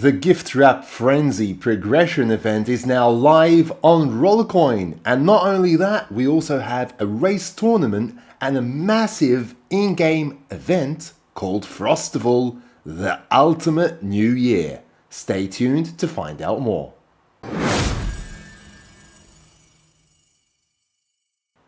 The Gift Wrap Frenzy Progression event is now live on Rollercoin, and not only that, we also have a race tournament and a massive in-game event called Frostival, the ultimate new year. Stay tuned to find out more.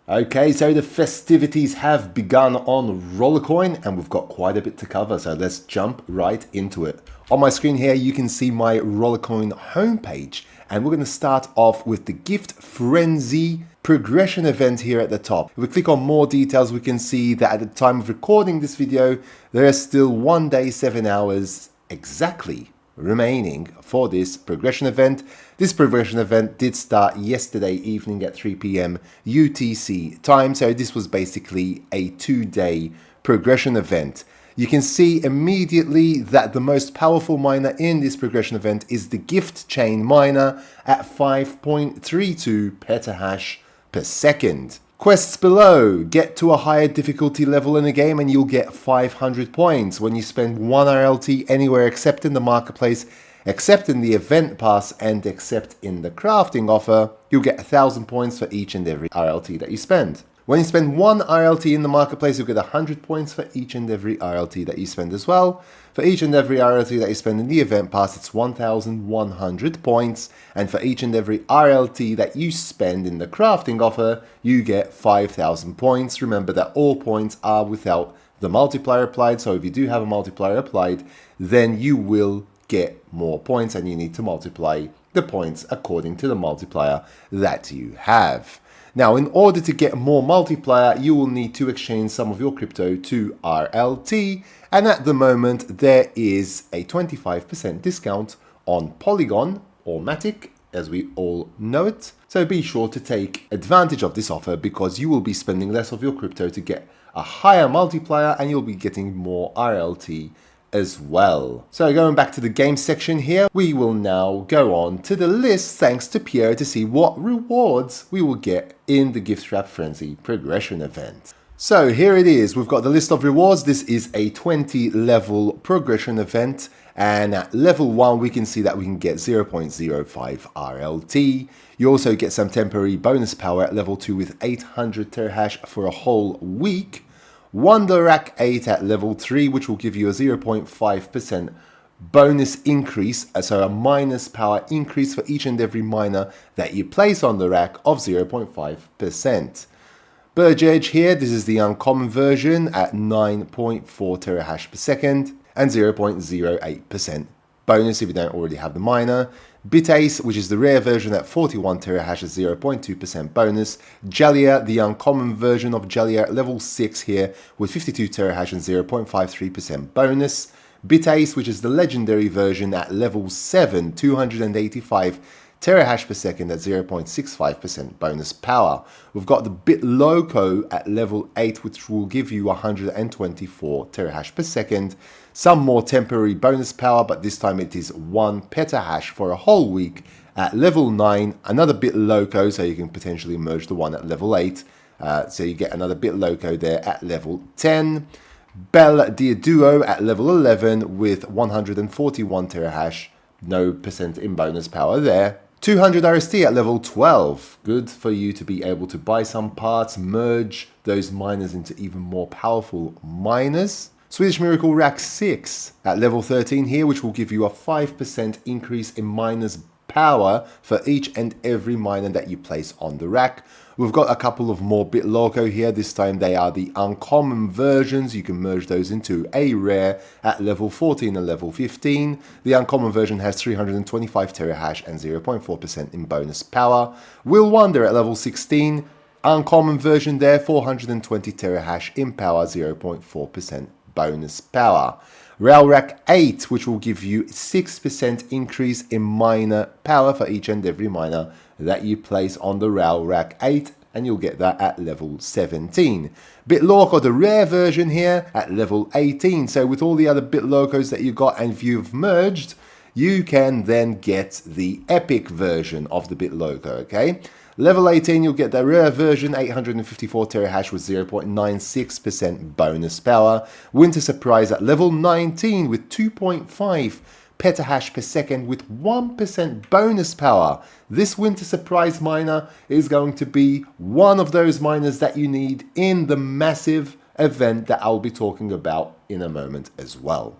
Okay, so the festivities have begun on Rollercoin and we've got quite a bit to cover, so let's jump right into it. On my screen here you can see my Rollercoin homepage, and we're going to start off with the Gift Frenzy Progression event here at the top. If we click on more details, we can see that at the time of recording this video there is still 1 day 7 hours exactly remaining for this progression event. This progression event did start yesterday evening at 3 p.m. UTC time, so this was basically a 2-day progression event. You can see immediately that the most powerful miner in this progression event is the Gift Chain miner at 5.32 petahash per second. Quests below: get to a higher difficulty level in the game and you'll get 500 points. When you spend 1 RLT anywhere except in the marketplace, except in the event pass, and except in the crafting offer, you'll get 1,000 points for each and every RLT that you spend. When you spend 1 RLT in the marketplace, you'll get 100 points for each and every RLT that you spend as well. For each and every RLT that you spend in the event pass, it's 1,100 points. And for each and every RLT that you spend in the crafting offer, you get 5,000 points. Remember that all points are without the multiplier applied. So if you do have a multiplier applied, then you will get more points and you need to multiply the points according to the multiplier that you have. Now, in order to get more multiplier, you will need to exchange some of your crypto to RLT, and at the moment there is a 25% discount on Polygon, or Matic, as we all know it. So be sure to take advantage of this offer because you will be spending less of your crypto to get a higher multiplier and you'll be getting more RLT as well. So going back to the game section here, we will now go on to the list thanks to Piero to see what rewards we will get in the Gift Wrap Frenzy Progression event. So here it is, we've got the list of rewards. This is a 20 level progression event, and at level 1 we can see that we can get 0.05 RLT. You also get some temporary bonus power at level 2 with 800 terahash for a whole week. Wonder Rack 8 at level 3, which will give you a 0.5% bonus increase, so a minus power increase for each and every miner that you place on the rack of 0.5%. Burge Edge here, this is the uncommon version at 9.4 terahash per second and 0.08% bonus if you don't already have the miner. Bitace, which is the rare version at 41 terahash at 0.2% bonus. Jalia, the uncommon version of Jalia at level 6 here with 52 terahash and 0.53% bonus. Bitace, which is the legendary version at level 7, 285 terahash per second at 0.65% bonus power. We've got the BitLoco at level 8, which will give you 124 terahash per second. Some more temporary bonus power, but this time it is 1 petahash for a whole week at level 9. Another BitLoco, so you can potentially merge the one at level 8. So you get another BitLoco there at level 10. Bell Duo at level 11 with 141 terahash, no percent in bonus power there. 200 RST at level 12, good for you to be able to buy some parts, merge those miners into even more powerful miners. Swedish Miracle Rack 6 at level 13 here, which will give you a 5% increase in miners power for each and every miner that you place on the rack. We've got a couple of more BitLoco here. This time they are the uncommon versions. You can merge those into a rare at level 14 and level 15. The uncommon version has 325 terahash and 0.4% in bonus power. Will Wonder at level 16. Uncommon version there, 420 terahash in power, 0.4% bonus power. Rail Rack 8, which will give you 6% increase in miner power for each and every miner that you place on the Rail Rack 8, and you'll get that at level 17. BitLoco, the rare version here, at level 18. So with all the other BitLocos that you got, and if you've merged, you can then get the epic version of the BitLoco, okay? Level 18, you'll get the rare version, 854 terahash with 0.96% bonus power. Winter Surprise at level 19 with 2.5 petahash per second with 1% bonus power. This winter surprise miner is going to be one of those miners that you need in the massive event that I'll be talking about in a moment as well.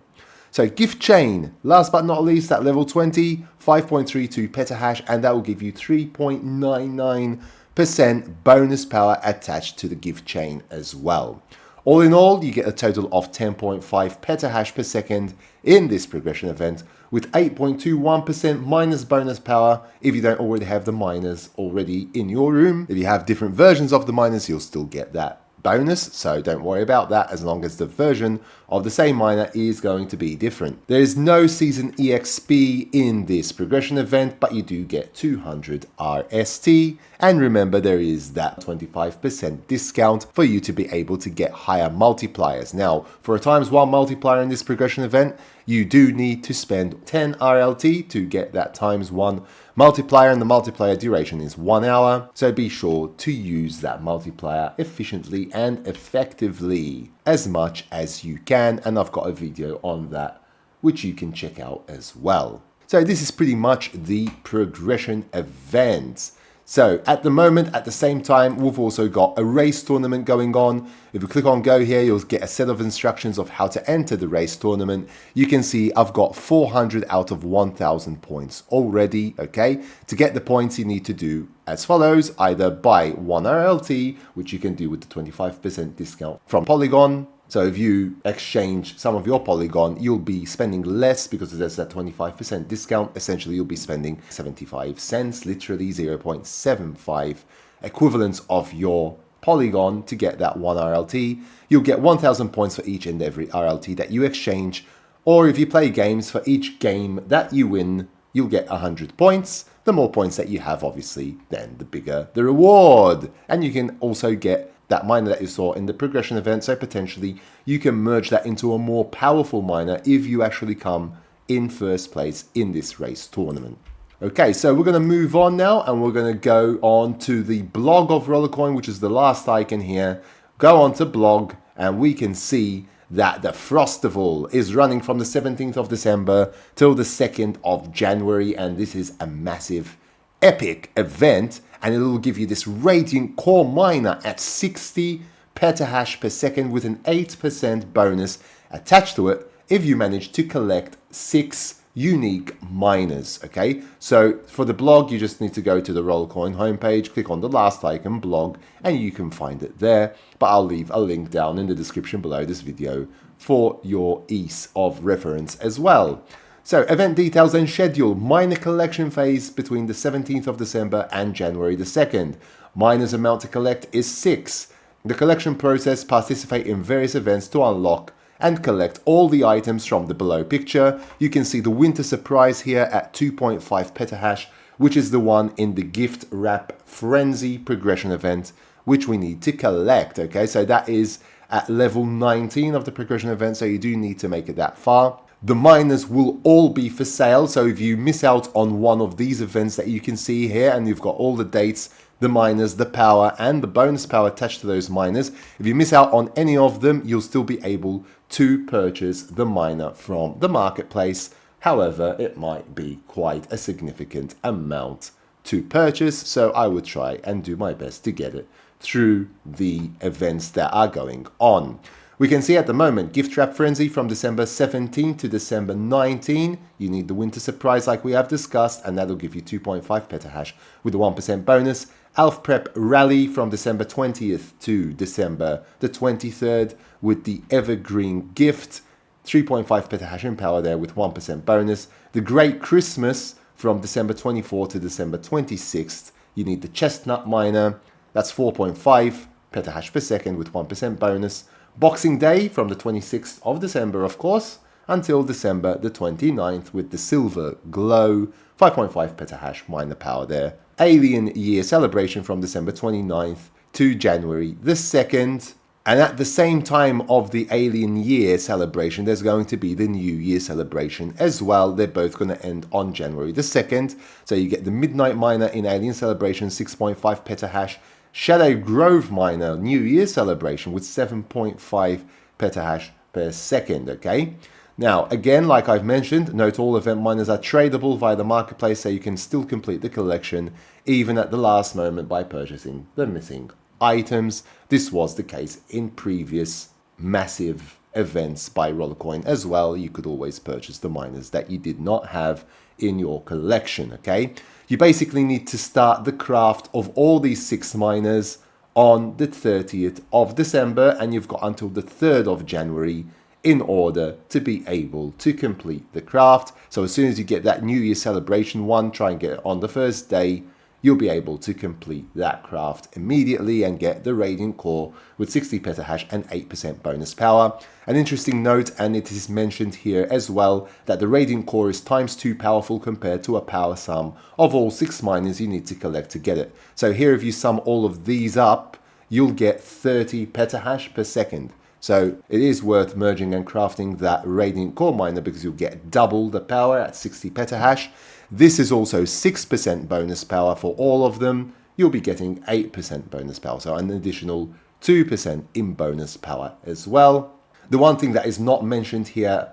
So gift chain, last but not least, at level 20, 5.32 petahash, and that will give you 3.99% bonus power attached to the gift chain as well. All in all, you get a total of 10.5 petahash per second in this progression event, with 8.21% minus bonus power if you don't already have the miners already in your room. If you have different versions of the miners, you'll still get that bonus, so don't worry about that as long as the version of the same miner is going to be different. There is no season EXP in this progression event, but you do get 200 RST, and remember there is that 25% discount for you to be able to get higher multipliers. Now, for a ×1 multiplier in this progression event, you do need to spend 10 RLT to get that ×1 multiplier, and the multiplier duration is 1 hour, so be sure to use that multiplier efficiently and effectively as much as you can, and I've got a video on that which you can check out as well. So this is pretty much the progression event. So at the moment, at the same time, we've also got a race tournament going on. If you click on go here, you'll get a set of instructions of how to enter the race tournament. You can see I've got 400 out of 1,000 points already, okay? To get the points, you need to do as follows: either buy 1 RLT, which you can do with the 25% discount from Polygon. So if you exchange some of your Polygon, you'll be spending less because there's that 25% discount. Essentially, you'll be spending 75 cents, literally 0.75 equivalents of your Polygon to get that 1 RLT. You'll get 1,000 points for each and every RLT that you exchange. Or if you play games, for each game that you win, you'll get 100 points. The more points that you have, obviously, then the bigger the reward. And you can also get that miner that you saw in the progression event, so potentially you can merge that into a more powerful miner if you actually come in first place in this race tournament. Okay, so we're going to move on now, and we're going to go on to the blog of Rollercoin, which is the last icon here. Go on to blog, and we can see that the Frostival is running from the 17th of December till the 2nd of January, and this is a massive epic event, and it will give you this Radiant Core miner at 60 petahash per second with an 8% bonus attached to it if you manage to collect 6 unique miners. Okay, so for the blog, you just need to go to the Rollercoin homepage, click on the last icon, blog, and you can find it there. But I'll leave a link down in the description below this video for your ease of reference as well. So, event details and schedule. Miner collection phase between the 17th of December and January the 2nd. Miners amount to collect is 6. The collection process, participate in various events to unlock and collect all the items from the below picture. You can see the winter surprise here at 2.5 petahash, which is the one in the gift wrap frenzy progression event, which we need to collect. Okay, so that is at level 19 of the progression event, so you do need to make it that far. The miners will all be for sale, so if you miss out on one of these events that you can see here, and you've got all the dates, the miners, the power, and the bonus power attached to those miners, if you miss out on any of them, you'll still be able to purchase the miner from the marketplace. However, it might be quite a significant amount to purchase, so I would try and do my best to get it through the events that are going on. We can see at the moment, Gift Wrap Frenzy from December 17 to December 19. You need the Winter Surprise like we have discussed, and that'll give you 2.5 petahash with a 1% bonus. Elf Prep Rally from December 20th to December the 23rd with the Evergreen Gift. 3.5 petahash in power there with 1% bonus. The Great Christmas from December 24 to December 26th. You need the Chestnut Miner. That's 4.5 petahash per second with 1% bonus. Boxing Day from the 26th of December, of course, until December the 29th with the Silver Glow, 5.5 petahash miner power there. Alien Year Celebration from December 29th to January the 2nd. And at the same time of the Alien Year Celebration, there's going to be the New Year Celebration as well. They're both going to end on January the 2nd. So you get the Midnight Miner in Alien Celebration, 6.5 petahash. Shadow Grove Miner New Year Celebration with 7.5 petahash per second, okay? Now, again, like I've mentioned, note all event miners are tradable via the marketplace, so you can still complete the collection even at the last moment by purchasing the missing items. This was the case in previous massive events by Rollercoin as well. You could always purchase the miners that you did not have in your collection, okay? You basically need to start the craft of all these 6 miners on the 30th of December, and you've got until the 3rd of January in order to be able to complete the craft. So as soon as you get that New Year celebration one, try and get it on the first day, you'll be able to complete that craft immediately and get the Radiant Core with 60 petahash and 8% bonus power. An interesting note, and it is mentioned here as well, that the Radiant Core is ×2 powerful compared to a power sum of all 6 miners you need to collect to get it. So here, if you sum all of these up, you'll get 30 petahash per second. So it is worth merging and crafting that Radiant Core miner because you'll get double the power at 60 petahash. This is also 6% bonus power for all of them. You'll be getting 8% bonus power, so an additional 2% in bonus power as well. The one thing that is not mentioned here,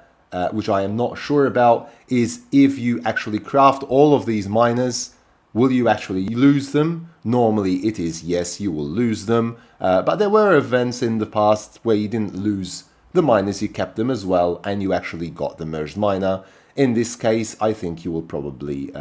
which I am not sure about, is if you actually craft all of these miners, will you actually lose them? Normally it is yes, you will lose them, but there were events in the past where you didn't lose the miners, you kept them as well, and you actually got the merged miner. In this case, I think you will probably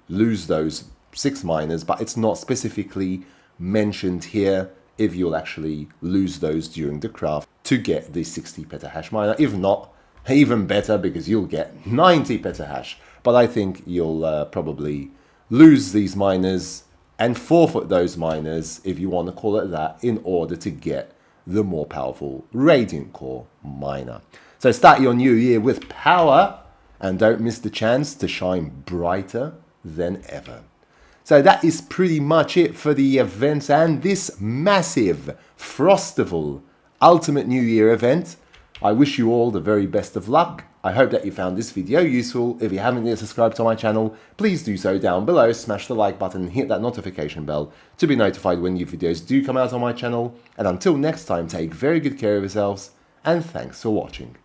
lose those 6 miners, but it's not specifically mentioned here if you'll actually lose those during the craft to get the 60 petahash miner. If not, even better, because you'll get 90 petahash. But I think you'll probably lose these miners and forfeit those miners, if you want to call it that, in order to get the more powerful Radiant Core miner. So start your new year with power, and don't miss the chance to shine brighter than ever. So that is pretty much it for the events and this massive Frostival Ultimate New Year event. I wish you all the very best of luck. I hope that you found this video useful. If you haven't yet subscribed to my channel, please do so down below. Smash the like button and hit that notification bell to be notified when new videos do come out on my channel. And until next time, take very good care of yourselves, and thanks for watching.